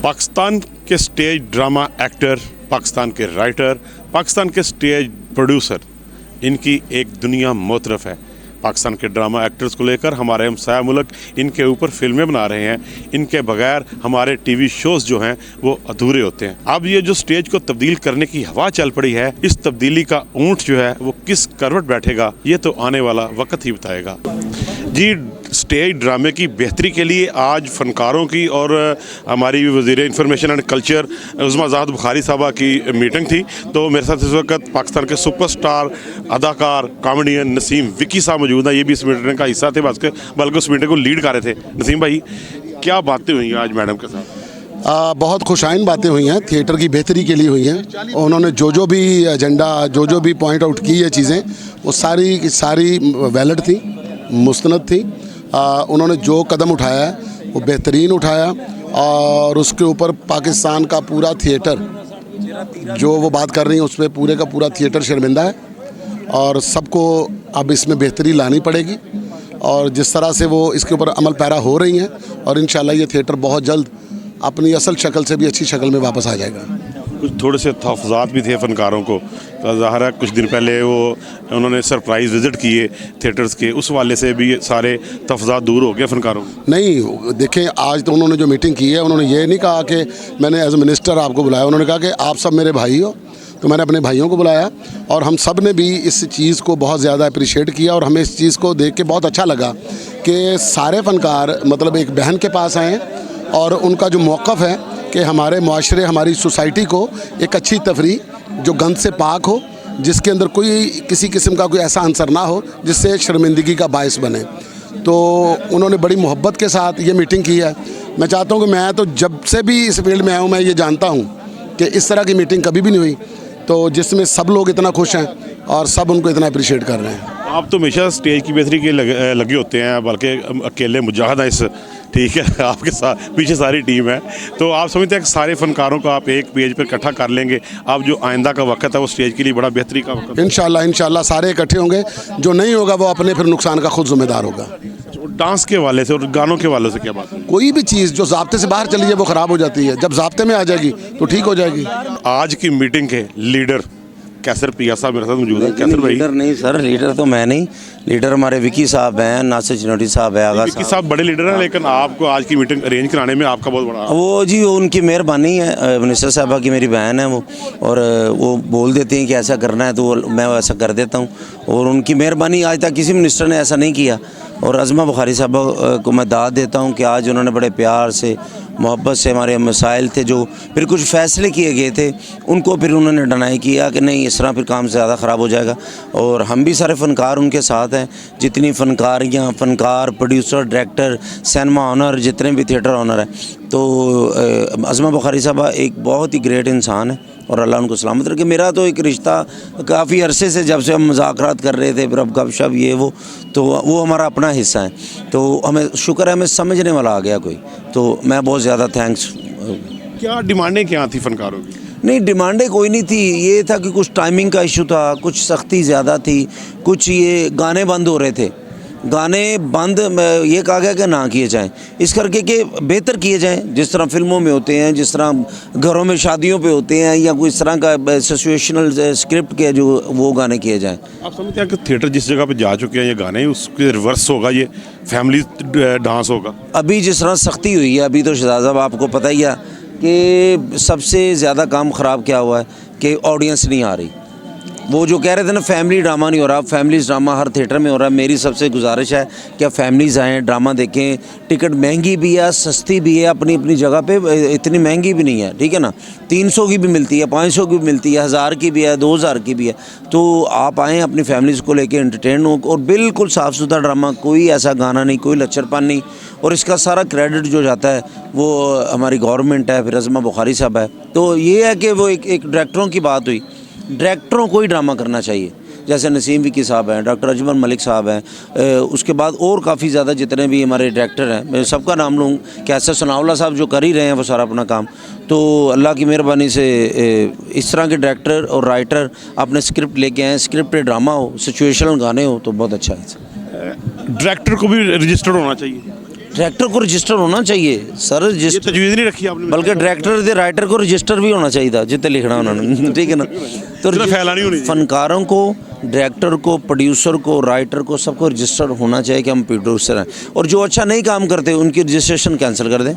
पाकिस्तान के stage drama actor, Pakistan के writer, Pakistan के स्टेज प्रोड्यूसर, इनकी एक दुनिया मुतरफ है। पाकिस्तान के ड्रामा एक्टर्स को लेकर हमारे हमसाया मुल्क इनके ऊपर फिल्में बना रहे हैं। इनके बगैर हमारे टीवी शोज़ जो हैं वो अधूरे होते हैं। अब ये जो स्टेज को तब्दील करने की हवा चल पड़ी है, इस तब्दीली का ऊँट जो है वो किस करवट बैठेगा, ये तो आने वाला वक्त ही बताएगा। जी, स्टेज ड्रामे की बेहतरी के लिए आज फ़नकारों की और हमारी वज़ीर इंफॉर्मेशन एंड कल्चर उज़्मा ज़ाहद बुखारी साहबा की मीटिंग थी। तो मेरे साथ इस वक्त पाकिस्तान के सुपरस्टार अदाकार कॉमेडियन नसीम विकी साहब मौजूद हैं। ये भी इस मीटिंग का हिस्सा थे, बल्कि उस मीटिंग को लीड कर रहे थे। नसीम भाई, क्या बातें हुई आज मैडम के साथ? बहुत खुशाइन बातें हुई हैं, थिएटर की बेहतरी के लिए हुई हैं। उन्होंने जो भी एजेंडा, जो भी पॉइंट आउट की है चीज़ें, वो सारी की सारी वैलिड थी, मुस्तनद थी। उन्होंने जो कदम उठाया है वो बेहतरीन उठाया, और उसके ऊपर पाकिस्तान का पूरा थिएटर जो वो बात कर रही हैं उस पर पूरे का पूरा थिएटर शर्मिंदा है, और सबको अब इसमें बेहतरी लानी पड़ेगी। और जिस तरह से वो इसके ऊपर अमल पैरा हो रही हैं, और इंशाल्लाह ये थिएटर बहुत जल्द अपनी असल शक्ल से भी अच्छी शक्ल में वापस आ जाएगा। कुछ थोड़े से तहफ़्फ़ुज़ात भी थे फ़नकारों को, तो ज़ाहिर है कुछ दिन पहले उन्होंने सरप्राइज़ विज़िट किए थिएटर्स के, उस वाले से भी सारे तहफ़्फ़ुज़ात दूर हो गए फ़नकारों को। नहीं, देखें, आज तो उन्होंने जो मीटिंग की है, उन्होंने ये नहीं कहा कि मैंने एज ए मिनिस्टर आपको बुलाया। उन्होंने कहा कि आप सब मेरे भाई हो, तो मैंने अपने भाइयों को बुलाया, और हम सब ने भी इस चीज़ को बहुत ज़्यादा अप्रिशिएट किया। और हमें इस चीज़ को देख के बहुत अच्छा लगा कि सारे फ़नकार मतलब एक बहन के पास आए हैं, और उनका जो मौक़िफ़ है कि हमारे मुआशरे, हमारी सोसाइटी को एक अच्छी तफरीह जो गंद से पाक हो, जिसके अंदर कोई किसी किस्म का कोई ऐसा अंसर ना हो जिससे शर्मिंदगी का बायस बने। तो उन्होंने बड़ी मोहब्बत के साथ ये मीटिंग की है। मैं चाहता हूँ कि मैं तो जब से भी इस फील्ड में आया हूँ, मैं ये जानता हूँ कि इस तरह की मीटिंग कभी भी नहीं हुई, तो जिसमें सब लोग इतना खुश हैं और सब उनको इतना अप्रिशिएट कर रहे हैं। आप तो हमेशा स्टेज की बेहतरी के लगे होते हैं, बल्कि अकेले मुजाहिद हैं इस, ठीक है, आपके साथ पीछे सारी टीम है। तो आप समझते हैं कि सारे फ़नकारों को आप एक पेज पर इकट्ठा कर लेंगे? अब जो आइंदा का वक्त है वो स्टेज के लिए बड़ा बेहतरी का वक्त है। इंशाल्लाह सारे इकट्ठे होंगे। जो नहीं होगा वो अपने फिर नुकसान का खुद जिम्मेदार होगा। डांस के वाले से और गानों के वाले से क्या बात है? कोई भी चीज़ जो ज़ाब्ते से बाहर चली है वो ख़राब हो जाती है, जब ज़ाब्ते में आ जाएगी तो ठीक हो जाएगी। आज की मीटिंग के लीडर कैसर पिया साहब मेरे साथ मौजूद है। कैसर भाई? लीडर नहीं सर, लीडर तो मैं नहीं, लीडर हमारे विकी साहब हैं, नासिर चिनोटी साहब है, आगा विकी साहब बड़े लीडर हैं, लेकिन आपको आज की मीटिंग अरेंज कराने में आपका बहुत बड़ा वो जी उनकी मेहरबानी है। मिनिस्टर साहबा की मेरी बहन है वो, और वो बोल देते हैं कि ऐसा करना है तो मैं वैसा कर देता हूँ, और उनकी मेहरबानी। आज तक किसी मिनिस्टर ने ऐसा नहीं किया, और अज़मा बुखारी साहबा को मैं दाद देता हूँ कि आज उन्होंने बड़े प्यार से, मोहब्बत से, हमारे मसाइल थे जो फिर कुछ फ़ैसले किए गए थे उनको फिर उन्होंने डिनाई किया कि नहीं, इस तरह फिर काम ज़्यादा ख़राब हो जाएगा। और हम भी सारे फ़नकार उनके साथ हैं, जितनी फ़नकारियाँ, फ़नकार, प्रोड्यूसर, डायरेक्टर, सिनेमा ऑनर, जितने भी थिएटर ऑनर हैं। तो अज़मा बुखारी साहबा एक बहुत ही ग्रेट इंसान है, और अल्लाह उनको सलामत रखे। मेरा तो एक रिश्ता काफ़ी अरसे से, जब से हम मुज़ाकरात कर रहे थे, फिर अब गपशप ये तो वो हमारा अपना हिस्सा है। तो हमें शुक्र है हमें समझने वाला आ गया कोई, तो मैं बहुत ज़्यादा थैंक्स। क्या डिमांडें क्या थी फ़नकारों की? नहीं, डिमांडें कोई नहीं थी, ये था कि कुछ टाइमिंग का इशू था, कुछ सख्ती ज़्यादा थी, कुछ ये गाने बंद हो रहे थे। गाने बंद ये कहा गया कि ना किए जाएं, इस करके कि बेहतर किए जाएं, जिस तरह फिल्मों में होते हैं, जिस तरह घरों में शादियों पे होते हैं, या कोई इस तरह का सिचुएशनल स्क्रिप्ट के जो वो गाने किए जाएं। आप समझते हैं कि थिएटर जिस जगह पे जा चुके हैं ये गाने, उसके रिवर्स होगा, ये फैमिली डांस होगा? अभी जिस तरह सख्ती हुई है, अभी तो शहजाद साहब आपको पता ही है कि सबसे ज़्यादा काम ख़राब क्या हुआ है कि ऑडियंस नहीं आ रही। वो जो कह रहे थे ना फैमिली ड्रामा नहीं हो रहा, फैमिलीज़ ड्रामा हर थिएटर में हो रहा है। मेरी सबसे गुजारिश है कि आप फैमिलीज़ आएँ, ड्रामा देखें। टिकट महंगी भी है, सस्ती भी है, अपनी अपनी जगह पे, इतनी महंगी भी नहीं है, ठीक है ना। 300 की भी मिलती है, 500 की भी मिलती है, 1000 की भी है, 2000 की भी है। तो आप आएँ अपनी फैमिलीज़ को लेके, एंटरटेन हो, और बिल्कुल साफ़ सुथरा ड्रामा, कोई ऐसा गाना नहीं, कोई लच्चरपन नहीं। और इसका सारा क्रेडिट जो जाता है वो हमारी गवर्नमेंट है, फिर अज़मा बुखारी साहब है। तो ये है कि वो एक डायरेक्टरों की बात हुई, डायरेक्टरों को ही ड्रामा करना चाहिए, जैसे नसीम विकी साहब हैं, डॉक्टर अजमल मलिक साहब हैं, उसके बाद और काफ़ी ज़्यादा जितने भी हमारे डायरेक्टर हैं, मैं सबका नाम लूँ, कैसे सनाउल्ला साहब जो कर ही रहे हैं वो सारा अपना काम। तो अल्लाह की मेहरबानी से इस तरह के डायरेक्टर और राइटर अपने स्क्रिप्ट लेके आएँ, स्क्रिप्ट पे ड्रामा हो, सिचुएशनल गाने हो, तो बहुत अच्छा है। डायरेक्टर को भी रजिस्टर्ड होना चाहिए? डायरेक्टर को रजिस्टर होना चाहिए सर, ये रजिस्टर तजवीज़ नहीं रखी आपने? बल्कि डायरेक्टर दे राइटर को रजिस्टर भी होना चाहिए था जितने लिखना उन्होंने, ठीक है ना। तो इतना फैलानी होनी चाहिए। फनकारों को, डायरेक्टर को, प्रोड्यूसर को, राइटर को, सबको रजिस्टर होना चाहिए कि हम प्रोड्यूसर हैं, और जो अच्छा नहीं काम करते उनकी रजिस्ट्रेशन कैंसिल कर दें।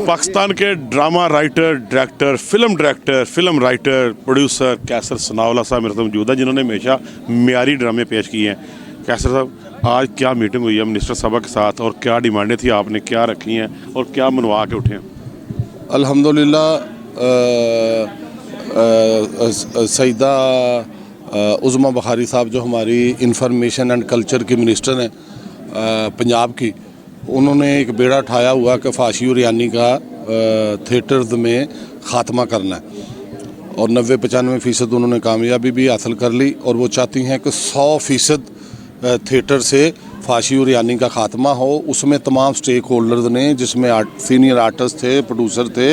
पाकिस्तान के drama writer, director, film writer, producer Qaiser Sanawala sahab मेरे साथ मौजूद है, जिन्होंने हमेशा मियारी ड्रामे पेश किए हैं। कैसर साहब, आज क्या मीटिंग हुई है मिनिस्टर साहब के साथ, और क्या डिमांडें थी आपने क्या रखी हैं, और क्या मनवा के उठे हैं? अल्हम्दुलिल्लाह सईदा उज़मा बुखारी साहब जो हमारी इंफॉर्मेशन एंड कल्चर की मिनिस्टर हैं पंजाब की, उन्होंने एक बेड़ा उठाया हुआ कि फाशी और यानी का थिएटर्स में ख़ात्मा करना है, और 90-95% उन्होंने कामयाबी भी हासिल कर ली, और वो चाहती हैं कि 100% थिएटर से फाशी और यानी का ख़ात्मा हो। उसमें तमाम स्टेक होल्डर्स ने, जिसमें सीनियर आर्टिस्ट थे, प्रोड्यूसर थे,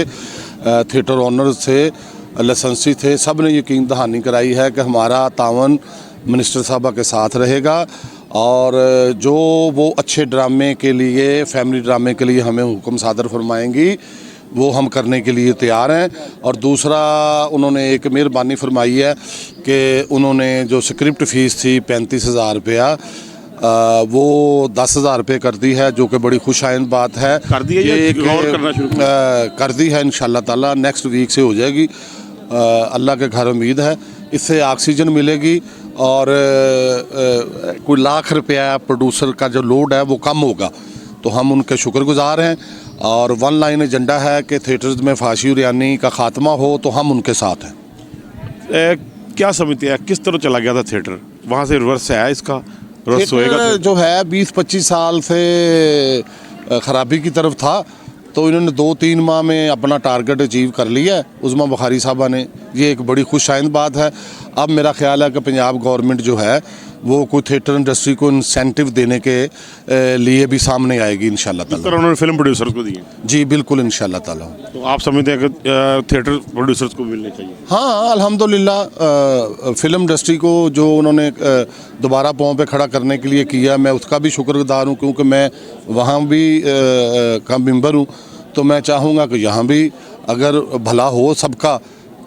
थिएटर ओनर्स थे, लाइसेंसी थे, सब ने यकीन दहानी कराई है कि हमारा तावन मिनिस्टर साहबा के साथ रहेगा, और जो वो अच्छे ड्रामे के लिए, फैमिली ड्रामे के लिए हमें हुक्म सादर फरमाएंगी वो हम करने के लिए तैयार हैं। और दूसरा, उन्होंने एक मेहरबानी फरमाई है कि उन्होंने जो स्क्रिप्ट फ़ीस थी 35,000 रुपया, वो 10,000 रुपये कर दी है, जो कि बड़ी खुशाइंद बात है। कर दी है या ये गौर करना शुरू कर दी है, इंशाल्लाह ताला नेक्स्ट वीक से हो जाएगी। अल्लाह के घर उम्मीद है, इससे ऑक्सीजन मिलेगी, और कोई लाख रुपया प्रोड्यूसर का जो लोड है वो कम होगा, तो हम उनके शुक्रगुजार हैं। और वन लाइन एजेंडा है कि थिएटर्स में फाशी और यानी का ख़ात्मा हो, तो हम उनके साथ हैं। क्या समझते हैं किस तरह चला गया था थिएटर, वहाँ से रिवर्स है इसका, रिवर्स होएगा? थिएटर जो है 20-25 साल से ख़राबी की तरफ था, तो इन्होंने 2-3 माह में अपना टारगेट अचीव कर लिया है उज़मा बुखारी साहबा ने, ये एक बड़ी खुशाइंद बात है। अब मेरा ख्याल है कि पंजाब गवर्नमेंट जो है वो कोई थिएटर इंडस्ट्री को इंसेंटिव देने के लिए भी सामने आएगी इंशाल्लाह ताला। तरह उन्होंने फिल्म प्रोड्यूसर्स को दिए। जी बिल्कुल, इंशाल्लाह ताला। तो आप समझते हैं कि थिएटर प्रोड्यूसर्स को मिलने चाहिए? हाँ, अल्हम्दुलिल्लाह फिल्म इंडस्ट्री को जो उन्होंने दोबारा पाँव पे खड़ा करने के लिए किया, मैं उसका भी शुक्रगुजार हूँ, क्योंकि मैं वहाँ भी का मेंबर हूँ, तो मैं चाहूँगा कि यहाँ भी अगर भला हो सबका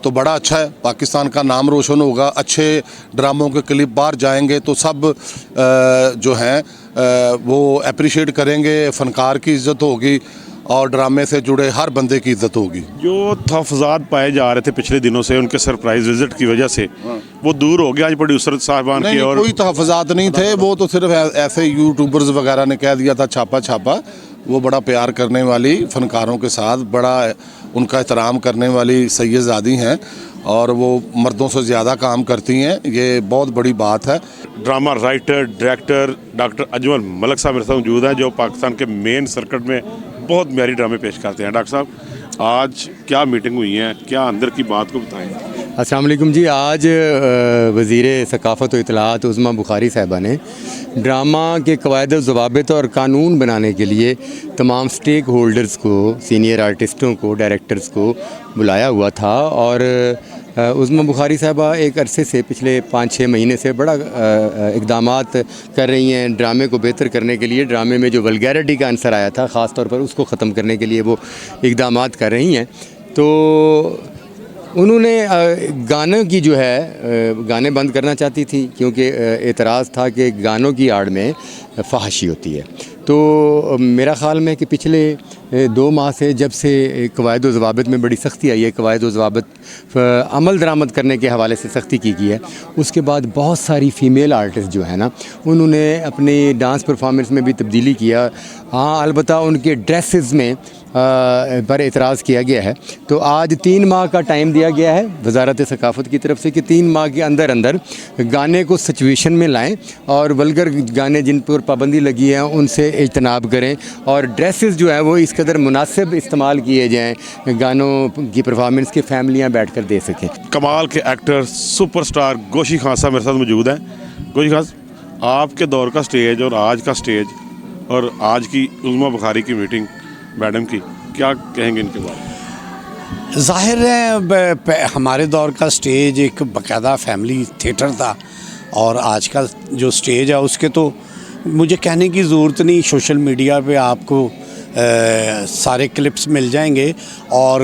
तो बड़ा अच्छा है, पाकिस्तान का नाम रोशन होगा, अच्छे ड्रामों के क्लिप बाहर जाएंगे तो सब जो हैं वो अप्रिशिएट करेंगे, फ़नकार की इज़्ज़त होगी, और ड्रामे से जुड़े हर बंदे की इज़्ज़त होगी। जो तहफ़्फ़ुज़ात पाए जा रहे थे पिछले दिनों से उनके सरप्राइज विजिट की वजह से, वो दूर हो गया आज प्रोड्यूसर साहबान की। और कोई तहफ़्फ़ुज़ात नहीं थे, वो तो सिर्फ ऐसे यूट्यूबर्स वगैरह ने कह दिया था छापा। वो बड़ा प्यार करने वाली फ़नकारों के साथ बड़ा उनका एहतराम करने वाली सैयदज़ादी हैं, और वो मर्दों से ज़्यादा काम करती हैं, ये बहुत बड़ी बात है। Drama writer, director doctor Ajmal Malik साहब मेरे साथ मौजूद हैं, जो पाकिस्तान के मेन सर्किट में बहुत म्यारी ड्रामे पेश करते हैं। डॉक्टर साहब, आज क्या मीटिंग हुई है, क्या अंदर की बात को बताएं? अस्सलाम वालेकुम जी। आज वज़ीर सकाफ़त व इत्तलाआत उज़मा बुखारी साहबा ने ड्रामा के क़वायद ज़वाबित और कानून बनाने के लिए तमाम स्टेक होल्डर्स को, सीनियर आर्टिस्टों को, डायरेक्टर्स को बुलाया हुआ था, और उज़मा बुखारी साहबा एक अरसे से, पिछले 5-6 महीने से बड़ा इक़दामात कर रही हैं ड्रामे को बेहतर करने के लिए। ड्रामे में जो वल्गैरिटी का अंसर आया था, ख़ास तौर पर उसको ख़त्म करने के लिए वो इक़दामात कर रही हैं। तो उन्होंने गानों की जो है गाने बंद करना चाहती थी, क्योंकि एतराज़ था कि गानों की आड़ में फहाशी होती है। तो मेरा ख़्याल में कि पिछले 2 माह से, जब से क़वायद व ज़वाबित में बड़ी सख्ती आई है, क़वायद व ज़वाबित अमल दरामद करने के हवाले से सख्ती की गई है, उसके बाद बहुत सारी फ़ीमेल आर्टिस्ट जो है ना, उन्होंने अपनी डांस परफॉर्मेंस में भी तब्दीली किया। हाँ, अलबत्ता उनके ड्रेसेस में पर एतराज़ किया गया है। तो आज 3 माह का टाइम दिया गया है वज़ारत सकाफ़त की तरफ से कि 3 माह के अंदर अंदर गाने को सिचुएशन में लाएं, और वल्गर गाने जिन पर पाबंदी लगी है उनसे इज्तनाब करें, और ड्रेसेस जो है वो इस कदर मुनासिब इस्तेमाल किए जाएँ, गानों की परफॉर्मेंस के फैमिलियाँ बैठ कर दे सकें। कमाल के एक्टर सुपरस्टार गोशी खान साहब मेरे साथ मौजूद हैं। गोशी खान, आपके दौर का स्टेज और आज का स्टेज, और आज की उज़मा बुखारी की मीटिंग मैडम की, क्या कहेंगे इनके बारे में? ज़ाहिर है हमारे दौर का स्टेज एक बाकायदा फैमिली थिएटर था, और आज का जो स्टेज है उसके तो मुझे कहने की ज़रूरत नहीं। सोशल मीडिया पे आपको सारे क्लिप्स मिल जाएंगे। और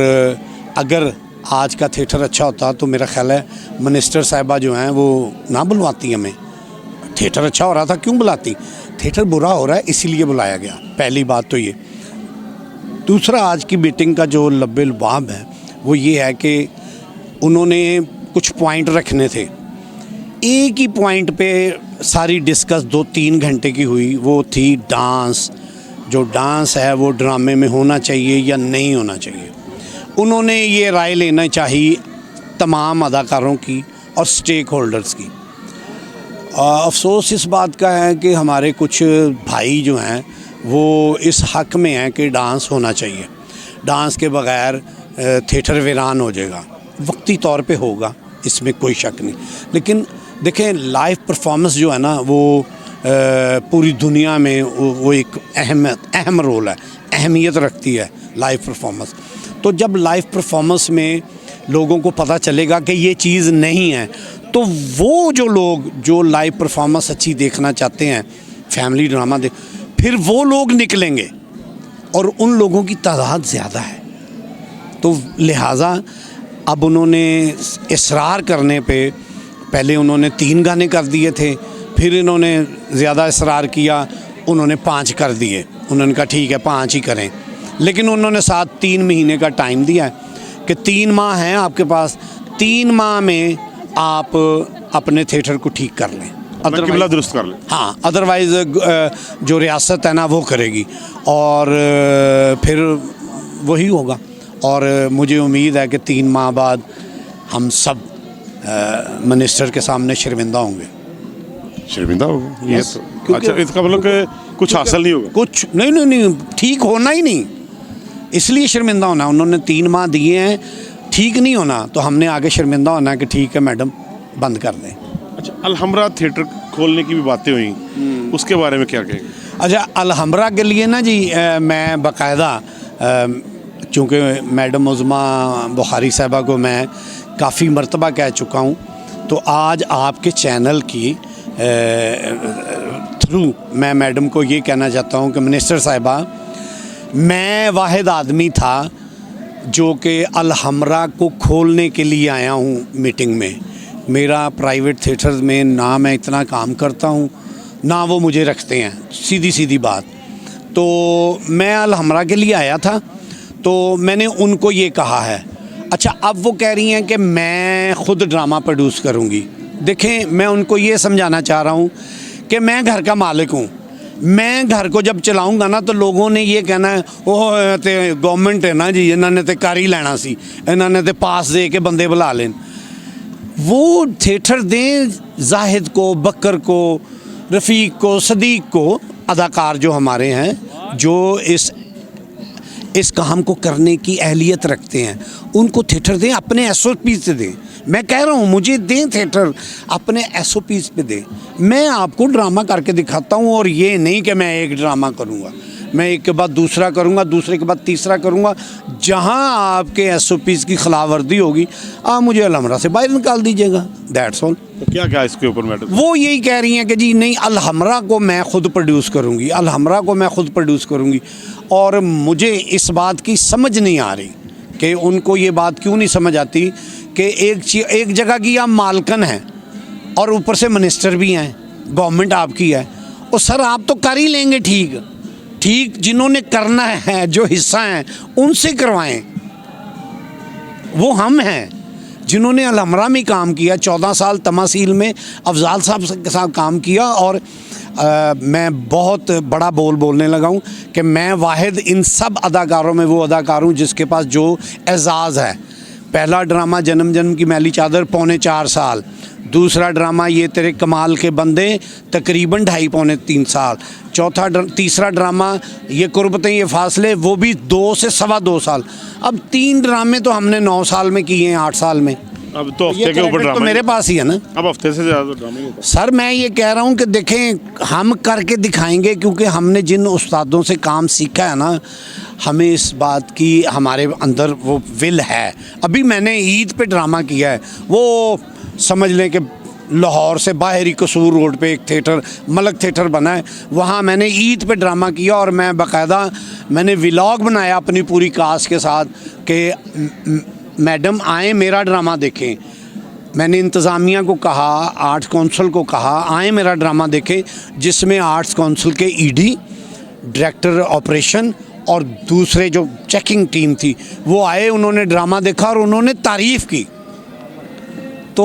अगर आज का थिएटर अच्छा होता तो मेरा ख्याल है मिनिस्टर साहिबा जो हैं वो ना बुलवाती हमें। थिएटर अच्छा हो रहा था, क्यों बुलाती? थिएटर बुरा हो रहा है इसीलिए बुलाया गया, पहली बात तो ये। दूसरा, आज की मीटिंग का जो लब्बे लुबाब है वो ये है कि उन्होंने कुछ पॉइंट रखने थे, एक ही पॉइंट पे सारी डिस्कस 2-3 घंटे की हुई, वो थी डांस। जो डांस है वो ड्रामे में होना चाहिए या नहीं होना चाहिए। उन्होंने ये राय लेना चाहिए तमाम अदाकारों की और स्टेक होल्डर्स की। अफसोस इस बात का है कि हमारे कुछ भाई जो हैं वो इस हक़ में हैं कि डांस होना चाहिए, डांस के बग़ैर थिएटर वीरान हो जाएगा। वक्ती तौर पे होगा, इसमें कोई शक नहीं, लेकिन देखें लाइव परफॉर्मेंस जो है ना वो पूरी दुनिया में वो एक अहम रोल है, अहमियत रखती है लाइव परफॉर्मेंस। तो जब लाइव परफॉर्मेंस में लोगों को पता चलेगा कि ये चीज़ नहीं है, तो वो जो लोग जो लाइव परफॉर्मेंस अच्छी देखना चाहते हैं, फैमिली ड्रामा फिर वो लोग निकलेंगे और उन लोगों की तादाद ज़्यादा है। तो लिहाजा अब उन्होंने इसरार करने पे, पहले उन्होंने 3 गाने कर दिए थे, फिर इन्होंने ज़्यादा इसरार किया, उन्होंने 5 कर दिए। उन्होंने कहा ठीक है 5 ही करें, लेकिन उन्होंने साथ 3 महीने का टाइम दिया है कि 3 माह हैं आपके पास, 3 माह में आप अपने थिएटर को ठीक कर लें, किबला दुरुस्त कर लें। हाँ, अदरवाइज़ जो रियासत है ना वो करेगी और फिर वही होगा। और मुझे उम्मीद है कि 3 माह बाद हम सब मिनिस्टर के सामने शर्मिंदा होंगे। शर्मिंदा होगा ये तो। अच्छा, इसका मतलब कि कुछ हासिल नहीं होगा? कुछ नहीं, ठीक होना ही नहीं, इसलिए शर्मिंदा होना। उन्होंने 3 माह दिए हैं, ठीक नहीं होना तो हमने आगे शर्मिंदा होना है कि ठीक है मैडम बंद कर दें। अच्छा, अलहमरा थिएटर खोलने की भी बातें हुई, उसके बारे में क्या कहेंगे? अच्छा, अलहमरा के लिए ना जी मैं बाकायदा, चूँकि मैडम उज़मा बुखारी साहिबा को मैं काफ़ी मरतबा कह चुका हूँ, तो आज आपके चैनल की थ्रू मैं मैडम को ये कहना चाहता हूँ कि मिनिस्टर साहिबा, मैं वाहिद आदमी था जो कि अलहमरा को खोलने के लिए आया हूँ मीटिंग में। मेरा प्राइवेट थिएटर में ना मैं इतना काम करता हूँ ना वो मुझे रखते हैं, सीधी बात। तो मैं अलहमरा के लिए आया था, तो मैंने उनको ये कहा है। अच्छा, अब वो कह रही हैं कि मैं ख़ुद ड्रामा प्रोड्यूस करूँगी। देखें, मैं उनको ये समझाना चाह रहा हूँ कि मैं घर का मालिक हूँ, मैं घर को जब चलाऊँगा ना तो लोगों ने ये कहना है ओह ते गवर्नमेंट है ना जी, इन्होंने तो कर ही लेना सी, इन्होंने तो पास दे के बंदे बुला लें। वो थिएटर दें जाहिद को, बकर को, रफ़ीक को, सदीक को, अदाकार जो हमारे हैं जो इस काम को करने की अहलियत रखते हैं, उनको थिएटर दें, अपने SOP से दें। मैं कह रहा हूँ मुझे दें थिएटर, अपने SOP पे दें। मैं आपको ड्रामा करके दिखाता हूँ, और ये नहीं कि मैं एक ड्रामा करूँगा, मैं एक के बाद दूसरा करूँगा, दूसरे के बाद तीसरा करूँगा। जहाँ आपके SOPs की खिलाफवर्जी होगी आप मुझे अलहमरा से बाहर निकाल दीजिएगा, दैट्स ऑल। तो क्या इसके ऊपर मैडम? वो यही कह रही हैं कि जी नहीं, अलहमरा को मैं ख़ुद प्रोड्यूस करूँगी, अलहमरा को मैं ख़ुद प्रोड्यूस करूँगी। और मुझे इस बात की समझ नहीं आ रही कि उनको ये बात क्यों नहीं समझ आती कि एक जगह की आप मालकन हैं और ऊपर से मिनिस्टर भी हैं, गवर्नमेंट आपकी है। और सर आप तो कर ही लेंगे, ठीक जिन्होंने करना है, जो हिस्सा हैं उनसे करवाएं। वो हम हैं जिन्होंने अलहमरा में काम किया, 14 साल तमासील में अफजाल साहब के साथ काम किया। और मैं बहुत बड़ा बोलने लगा हूँ कि मैं वाहिद इन सब अदाकारों में वो अदाकार हूँ जिसके पास जो एजाज़ है। पहला ड्रामा जन्म की मैली चादर 4.25 साल, दूसरा ड्रामा ये तेरे कमाल के बंदे तकरीबन 2.5-3 साल, तीसरा ड्रामा ये कुर्बतें ये फासले वो भी 2 से 2.25 साल। अब 3 ड्रामे तो हमने 9 साल में किए हैं, 8 साल में। अब तो हफ्ते के ऊपर ड्रामा तो मेरे पास ही है ना। अब हफ्ते से ज़्यादा ड्रामे होता है। सर मैं ये कह रहा हूँ कि देखें, हम करके दिखाएंगे, क्योंकि हमने जिन उस्तादों से काम सीखा है ना, हमें इस बात की हमारे अंदर वो विल है। अभी मैंने ईद पे ड्रामा किया है, वो समझ लें कि लाहौर से बाहरी कसूर रोड पे एक थिएटर मलक थिएटर बना है, वहाँ मैंने ईद पे ड्रामा किया और मैं बाकायदा मैंने व्लॉग बनाया अपनी पूरी कास्ट के साथ कि मैडम आए मेरा ड्रामा देखें। मैंने इंतज़ामिया को कहा, आर्ट्स काउंसिल को कहा आए मेरा ड्रामा देखें, जिसमें आर्ट्स काउंसिल के ईडी, डायरेक्टर ऑपरेशन और दूसरे जो चेकिंग टीम थी वो आए, उन्होंने ड्रामा देखा और उन्होंने तारीफ़ की। तो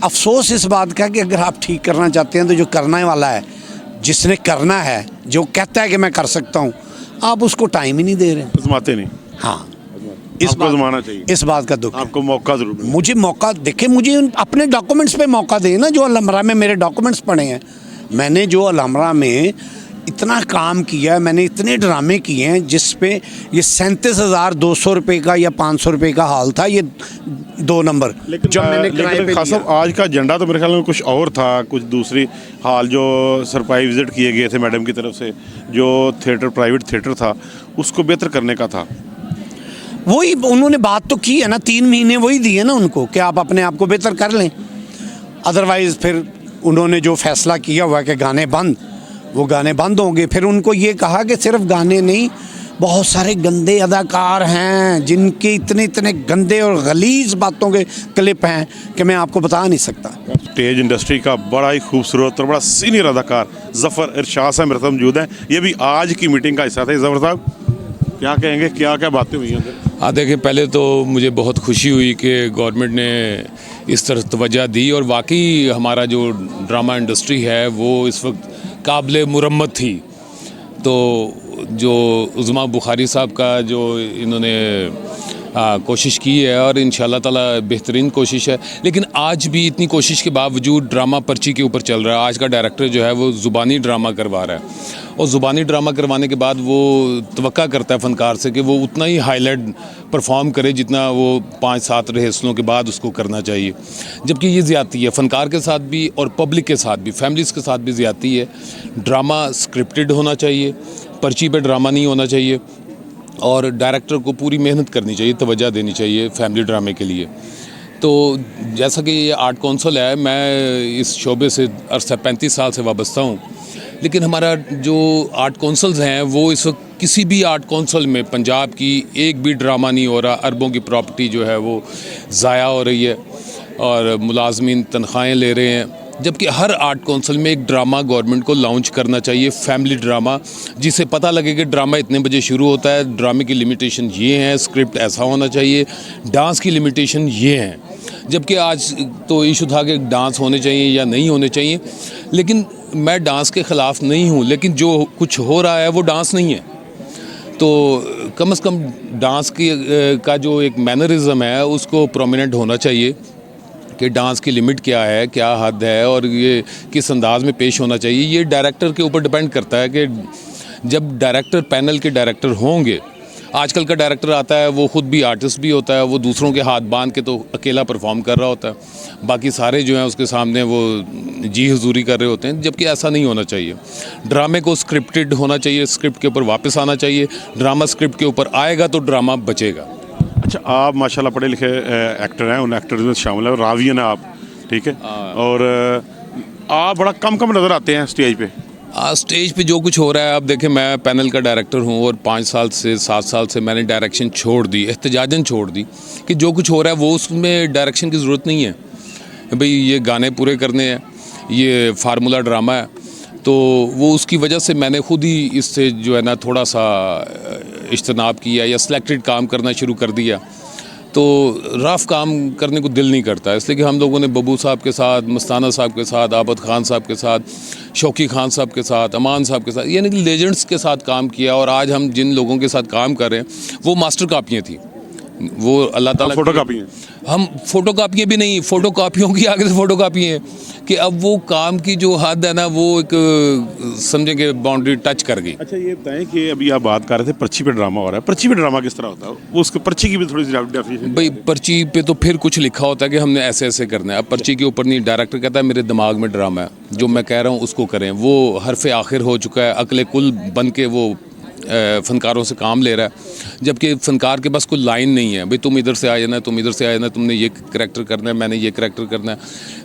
अफसोस इस बात का कि अगर आप ठीक करना चाहते हैं तो जो करने वाला है, जिसने करना है, जो कहता है कि मैं कर सकता हूँ, आप उसको टाइम ही नहीं दे रहे। आजमाते नहीं। हाँ, आपको आजमाना चाहिए। इस बात का दुख है। आपको मौका जरूर मिले। मुझे मौका देखे, मुझे अपने डॉक्यूमेंट्स पे मौका दें ना। जो अलमरा में मेरे डॉक्यूमेंट्स पड़े हैं, मैंने जो अलमरा में इतना काम किया है, मैंने इतने ड्रामे किए हैं जिस पे ये 37,200 रुपये का या 500 रुपये का हाल था, ये 2 नंबर जो मैंने किराए पे खास साहब, आज का एजेंडा तो मेरे ख्याल में कुछ और था, कुछ दूसरी हाल जो सरप्राइज विजिट किए गए थे मैडम की तरफ से, जो थिएटर प्राइवेट थिएटर था उसको बेहतर करने का था। वही उन्होंने बात तो की है ना, 3 महीने वही दिए ना उनको कि आप अपने आप को बेहतर कर लें। अदरवाइज़ फिर उन्होंने जो फैसला किया हुआ है कि गाने बंद, वो गाने बंद होंगे। फिर उनको ये कहा कि सिर्फ गाने नहीं, बहुत सारे गंदे अदाकार हैं जिनके इतने इतने गंदे और गलीज बातों के क्लिप हैं कि मैं आपको बता नहीं सकता। स्टेज इंडस्ट्री का बड़ा ही खूबसूरत और बड़ा सीनियर अदाकार ज़फ़र इरशाद साहब मेरे साथ मौजूद हैं। ये भी आज की मीटिंग का हिस्सा थे। ज़फ़र साहब क्या कहेंगे, क्या क्या बातें हुई हैं? हाँ, देखिए, पहले तो मुझे बहुत खुशी हुई कि गवर्नमेंट ने इस तरह तवज्जो दी और वाकई हमारा जो ड्रामा इंडस्ट्री है वो इस वक्त काबिल मुरम्मत थी। तो जो उज़मा बुखारी साहब का जो इन्होंने कोशिश की है और इंशाल्लाह ताला बेहतरीन कोशिश है, लेकिन आज भी इतनी कोशिश के बावजूद ड्रामा पर्ची के ऊपर चल रहा है। आज का डायरेक्टर जो है वो ज़ुबानी ड्रामा करवा रहा है और ज़ुबानी ड्रामा करवाने के बाद वो तवक्का करता है फ़नकार से कि वो उतना ही हाईलाइट परफॉर्म करे जितना वो 5-7 रिहर्सलों के बाद उसको करना चाहिए, जबकि ये ज़्यादती है फ़नकार के साथ भी और पब्लिक के साथ भी, फैमिलीज़ के साथ भी ज़्यादती है। ड्रामा स्क्रिप्टेड होना चाहिए, पर्ची पे ड्रामा नहीं होना चाहिए और डायरेक्टर को पूरी मेहनत करनी चाहिए, तवज्जो देनी चाहिए फैमिली ड्रामे के लिए। तो जैसा कि ये आर्ट काउंसिल है, मैं इस शोबे से अरसा 35 साल से वाबस्ता हूँ, लेकिन हमारा जो आर्ट काउंसिल्स हैं वो इस वक्त किसी भी आर्ट काउंसिल में पंजाब की एक भी ड्रामा नहीं हो रहा। अरबों की प्रॉपर्टी जो है वो ज़ाया हो रही है और मुलाजमीन तनख्वाहें ले रहे हैं, जबकि हर आर्ट काउंसिल में एक ड्रामा गवर्नमेंट को लॉन्च करना चाहिए, फैमिली ड्रामा, जिसे पता लगे कि ड्रामा इतने बजे शुरू होता है, ड्रामे की लिमिटेशन ये हैं, स्क्रिप्ट ऐसा होना चाहिए, डांस की लिमिटेशन ये हैं। जबकि आज तो इशू था कि डांस होने चाहिए या नहीं होने चाहिए, लेकिन मैं डांस के ख़िलाफ़ नहीं हूँ, लेकिन जो कुछ हो रहा है वो डांस नहीं है। तो कम से कम डांस की का जो एक मैनरिज़म है उसको प्रोमिनेंट होना चाहिए कि डांस की लिमिट क्या है, क्या हद है और ये किस अंदाज़ में पेश होना चाहिए। ये डायरेक्टर के ऊपर डिपेंड करता है कि जब डायरेक्टर पैनल के डायरेक्टर होंगे, आजकल का डायरेक्टर आता है वो ख़ुद भी आर्टिस्ट भी होता है, वो दूसरों के हाथ बांध के तो अकेला परफॉर्म कर रहा होता है, बाकी सारे जो हैं उसके सामने वो जी हुजूरी कर रहे होते हैं, जबकि ऐसा नहीं होना चाहिए। ड्रामे को स्क्रिप्टेड होना चाहिए, स्क्रिप्ट के ऊपर वापस आना चाहिए। ड्रामा स्क्रिप्ट के ऊपर आएगा तो ड्रामा बचेगा। अच्छा, आप माशाल्लाह पढ़े लिखे एक्टर हैं, उन एक्टर्स में शामिल है, रावियन हैं आप, ठीक है, और आप बड़ा कम नज़र आते हैं स्टेज पे। स्टेज पे जो कुछ हो रहा है, आप देखें, मैं पैनल का डायरेक्टर हूँ और 5 साल से 7 साल से मैंने डायरेक्शन छोड़ दी, एहतजाजन छोड़ दी कि जो कुछ हो रहा है वो उसमें डायरेक्शन की ज़रूरत नहीं है। भाई ये गाने पूरे करने हैं, ये फार्मूला ड्रामा है, तो वो उसकी वजह से मैंने ख़ुद ही इससे जो है ना थोड़ा सा इज्तनाब किया या सिलेक्टेड काम करना शुरू कर दिया। तो रफ़ काम करने को दिल नहीं करता, इसलिए कि हम लोगों ने बब्बू साहब के साथ, मस्ताना साहब के साथ, आबद खान साहब के साथ, शौकी खान साहब के साथ, अमान साहब के साथ, यानी कि लेजेंड्स के साथ काम किया। और आज हम जिन लोगों के साथ काम कर रहे हैं वो मास्टर कापियाँ थी, वो अल्लाह ताला फोटो कापी हैं। हम फोटो कापियाँ भी नहीं, फ़ोटो कापियों की आगे से फ़ोटो कापी हैं कि अब वो काम की जो हद है ना वो एक समझें कि बाउंड्री टच कर गई। अच्छा, ये बताएं कि अभी आप बात कर रहे थे पर्ची पे ड्रामा हो रहा है, पर्ची पे ड्रामा किस तरह होता है? वो उसके पर्ची की भी थोड़ी सी डेफिनेशन। भाई पर्ची पे तो फिर कुछ लिखा होता है कि हमने ऐसे ऐसे करना है, अब पर्ची के ऊपर नहीं, डायरेक्टर कहता है मेरे दिमाग में ड्रामा है, जो मैं कह रहा हूँ उसको करें। वो हरफ आखिर हो चुका है, अकले कुल बन के वो फ़नकारों से काम ले रहा है, जबकि फ़नकार के पास कोई लाइन नहीं है। भाई तुम इधर से आ जाना, तुम इधर से आ जाना, तुमने ये करैक्टर करना है, मैंने ये करैक्टर करना है,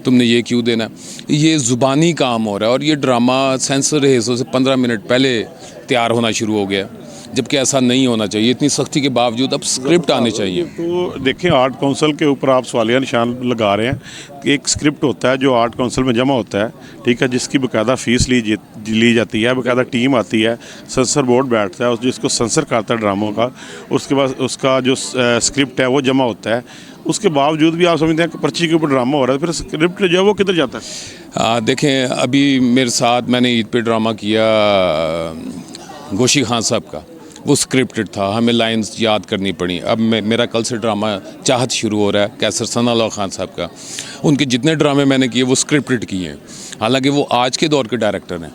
तुमने ये क्यों देना है। ये ज़ुबानी काम हो रहा है और ये ड्रामा सेंसर रिहर्सल से 15 मिनट पहले तैयार होना शुरू हो गया, जबकि ऐसा नहीं होना चाहिए। इतनी सख्ती के बावजूद अब स्क्रिप्ट आने चाहिए। तो देखें, आर्ट काउंसिल के ऊपर आप सवालिया निशान लगा रहे हैं कि एक स्क्रिप्ट होता है जो आर्ट काउंसिल में जमा होता है, ठीक है, जिसकी बाकायदा फ़ीस ली जाती है, बाकायदा टीम आती है, सेंसर बोर्ड बैठता है, जिसको सेंसर करता है ड्रामों का, उसके बाद उसका जो स्क्रिप्ट है वो जमा होता है। उसके बावजूद भी आप समझते हैं कि पर्ची के ऊपर ड्रामा हो रहा है, फिर स्क्रिप्ट जो है वो किधर जाता है? देखें, अभी मेरे साथ मैंने ईद पे ड्रामा किया गोशी खान साहब का, वो स्क्रिप्टेड था, हमें लाइंस याद करनी पड़ी। अब मेरा कल से ड्रामा चाहत शुरू हो रहा है कैसर सनाउल्लाह खान साहब का, उनके जितने ड्रामे मैंने किए वो स्क्रिप्टेड किए हैं, हालांकि वो आज के दौर के डायरेक्टर हैं।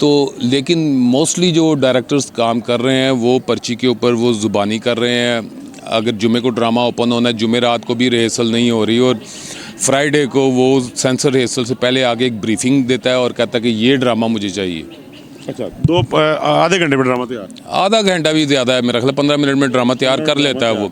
तो लेकिन मोस्टली जो डायरेक्टर्स काम कर रहे हैं वो पर्ची के ऊपर वो ज़ुबानी कर रहे हैं। अगर जुमे को ड्रामा ओपन होना है, जुमे रात को भी रिहर्सल नहीं हो रही, और फ्राइडे को वो सेंसर रिहर्सल से पहले आगे एक ब्रीफिंग देता है और कहता है कि ये ड्रामा मुझे चाहिए। अच्छा, आधे घंटे में ड्रामा तैयार? आधा घंटा भी ज़्यादा है, मेरा ख्याल 15 मिनट में ड्रामा तैयार कर लेता है वो।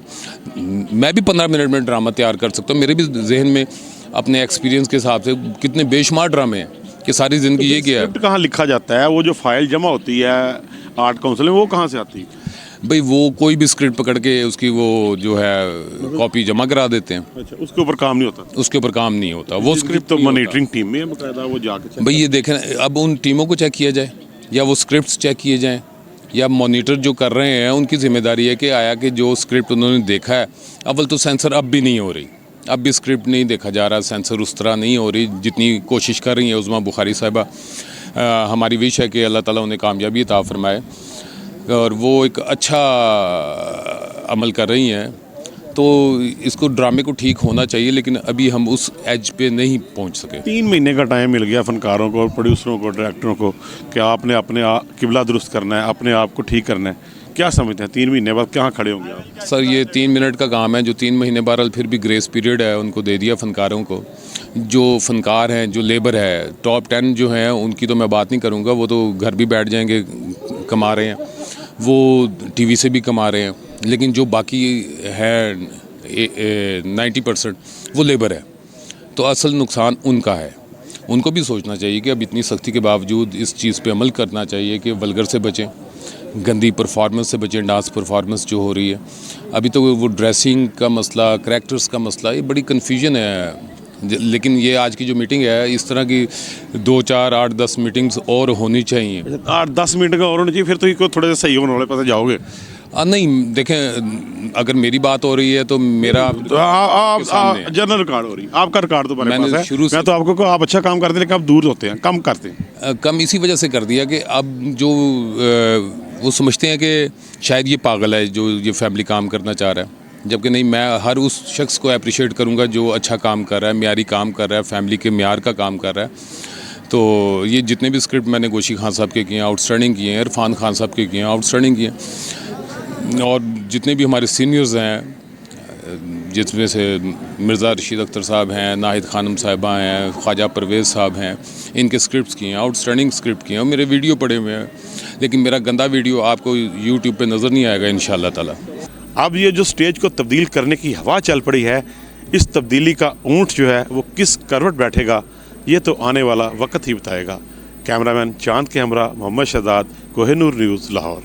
मैं भी 15 मिनट में ड्रामा तैयार कर सकता हूँ। मेरे भी जहन में अपने एक्सपीरियंस के हिसाब से कितने बेशुमार ड्रामे हैं कि सारी ज़िंदगी ये किया है। स्क्रिप्ट कहाँ लिखा जाता है? वो जो फाइल जमा होती है आर्ट काउंसिल में, वो कहाँ से आती है? भाई वो कोई भी स्क्रिप्ट पकड़ के उसकी वो जो है कॉपी जमा करा देते हैं। अच्छा, उसके ऊपर काम नहीं होता? उसके ऊपर काम नहीं होता, वो स्क्रिप्ट तो मॉनिटरिंग टीम में बकायदा वो जाके भाई ये देखें, अब उन टीमों को चेक किया जाए या वो स्क्रिप्ट्स चेक किए जाएं, या मॉनिटर जो कर रहे हैं उनकी जिम्मेदारी है कि आया कि जो स्क्रिप्ट उन्होंने देखा है, अव्वल तो सेंसर अब भी नहीं हो रही, अब भी स्क्रिप्ट नहीं देखा जा रहा, सेंसर उस तरह नहीं हो रही जितनी कोशिश कर रही है उज़्मा बुखारी साहिबा। हमारी विश है कि अल्लाह ताला उन्हें कामयाबी अता फरमाए और वो एक अच्छा अमल कर रही हैं। तो इसको ड्रामे को ठीक होना चाहिए, लेकिन अभी हम उस एज पे नहीं पहुंच सके। 3 महीने का टाइम मिल गया फनकारों को, प्रोड्यूसरों को, डायरेक्टरों को कि आपने अपने किबला दुरुस्त करना है, अपने आप को ठीक करना है। क्या समझते हैं 3 महीने बाद कहाँ खड़े होंगे आप? सर ये 3 मिनट का काम है, जो 3 महीने बहरहाल फिर भी ग्रेस पीरियड है उनको दे दिया फ़नकारों को। जो फ़नकार हैं, जो लेबर है, टॉप 10 जो हैं उनकी तो मैं बात नहीं करूँगा, वो तो घर भी बैठ जाएंगे, कमा रहे हैं, वो टीवी से भी कमा रहे हैं। लेकिन जो बाकी है 90% वो लेबर है, तो असल नुकसान उनका है। उनको भी सोचना चाहिए कि अब इतनी सख्ती के बावजूद इस चीज़ पे अमल करना चाहिए कि वल्गर से बचें, गंदी परफॉर्मेंस से बचें, डांस परफॉर्मेंस जो हो रही है। अभी तो वो ड्रेसिंग का मसला, करैक्टर्स का मसला, ये बड़ी कन्फ्यूजन है। लेकिन ये आज की जो मीटिंग है, इस तरह की 2, 4, 8, 10 मीटिंग्स और होनी चाहिए। 8-10 मिनट का और होना चाहिए, फिर तो ये थोड़े से सही होने वाले पास जाओगे। नहीं देखें, अगर मेरी बात हो रही है तो मेरा तो आप जनरल रिकॉर्ड हो रही है, आपका रिकॉर्ड तो मेरे पास है। शुरू से मैं तो आपको कहा आप अच्छा काम करते हैं, लेकिन आप दूर होते हैं, कम करते हैं। कम इसी वजह से कर दिया कि अब जो वो समझते हैं कि शायद ये पागल है जो ये फैमिली काम करना चाह रहा है, जबकि नहीं, मैं हर उस शख्स को अप्रिशिएट करूँगा जो अच्छा काम कर रहा है, म्यारी काम कर रहा है, फैमिली के म्यार का काम कर रहा है। तो ये जितने भी स्क्रिप्ट मैंने गोशी खान साहब के किए हैं, आउटस्टैंडिंग किए हैं, इरफान खान साहब के किए हैं, आउटस्टैंडिंग किए हैं, और जितने भी हमारे सीनियर्स हैं, जिसमें से मिर्ज़ा रशीद अख्तर साहब हैं, नाहिद खानम साहिबा हैं, ख्वाजा परवेज़ साहब हैं, इनके स्क्रिप्ट्स किए हैं, आउटस्टैंडिंग स्क्रिप्ट किए हैं, और मेरे वीडियो पड़े हुए हैं। लेकिन मेरा गंदा वीडियो आपको यूट्यूब पे नज़र नहीं आएगा इंशाअल्लाह ताला। अब ये जो स्टेज को तब्दील करने की हवा चल पड़ी है, इस तब्दीली का ऊँट जो है वो किस करवट बैठेगा, ये तो आने वाला वक्त ही बताएगा। कैमरामैन चांद के हमरा मोहम्मद शहजाद, कोहिनूर न्यूज़, लाहौर।